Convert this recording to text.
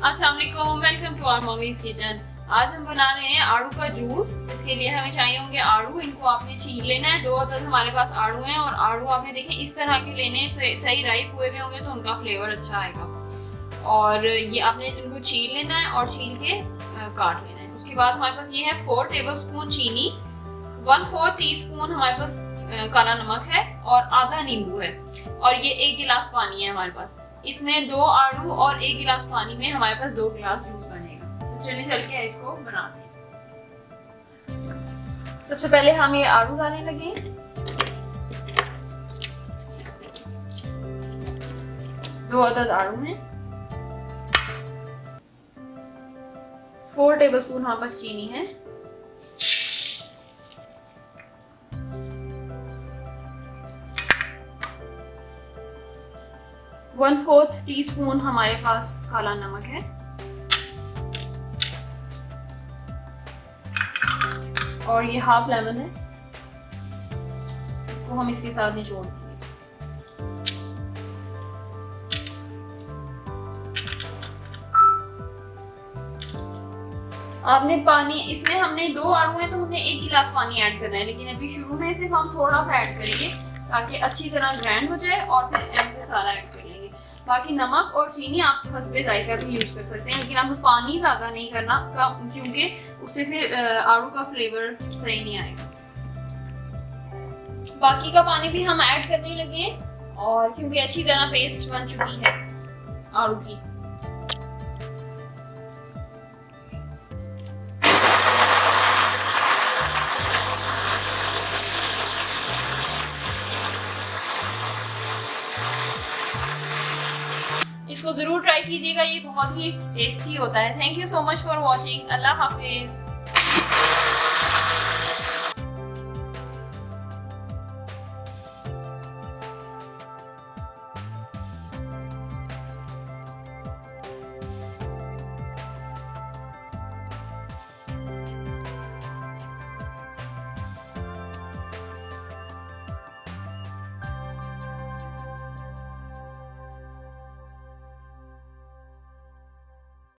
अस्सलाम वालेकुम, welcome to our mummy's kitchen. आज हम बना रहे हैं आड़ू का जूस, जिसके लिए हमें चाहिए होंगे आड़ू। इनको आपने छील लेना है। 2 अदद हमारे पास आड़ू हैं और आड़ू आपने देखें इस तरह के लेने, सही राइप हुए हुए होंगे तो उनका फ्लेवर अच्छा आएगा। और ये आपने इनको छील लेना है और छील के काट लेना है। उसके बाद हमारे पास ये है 4 टेबलस्पून चीनी, 1/4 टीस्पून हमारे पास काला नमक है और आधा नींबू है, और ये 1 गिलास पानी है हमारे पास। इसमें 2 आड़ू और 1 गिलास पानी में हमारे पास 2 गिलास जूस बनेगा। तो चलिए चल के इसको बनाते हैं। सबसे पहले हम ये आड़ू डालने लगे। दो अदद आड़ू हैं। 4 टेबलस्पून हमारे पास चीनी है। वन-4 टीस्पून हमारे पास काला नमक है और ये हाफ लेमन है, इसको हम इसके साथ निचोड़ देंगे। आपने पानी, इसमें हमने 2 आड़ू हैं तो हमने 1 गिलास पानी ऐड करना है, लेकिन अभी शुरू में सिर्फ हम थोड़ा सा ऐड करेंगे ताकि अच्छी तरह ग्राइंड हो जाए और फिर एंड पे सारा ऐड कर लेंगे। बाकी नमक और चीनी आप हस्बे जायका भी यूज कर सकते हैं, लेकिन आपको पानी ज्यादा नहीं करना, क्योंकि उससे फिर आड़ू का फ्लेवर सही नहीं आएगा। बाकी का पानी भी हम ऐड करने लगे, और क्योंकि अच्छी तरह पेस्ट बन चुकी है आड़ू की। इसको जरूर ट्राई कीजिएगा, ये बहुत ही टेस्टी होता है। Thank you so much for watching. Allah Hafiz.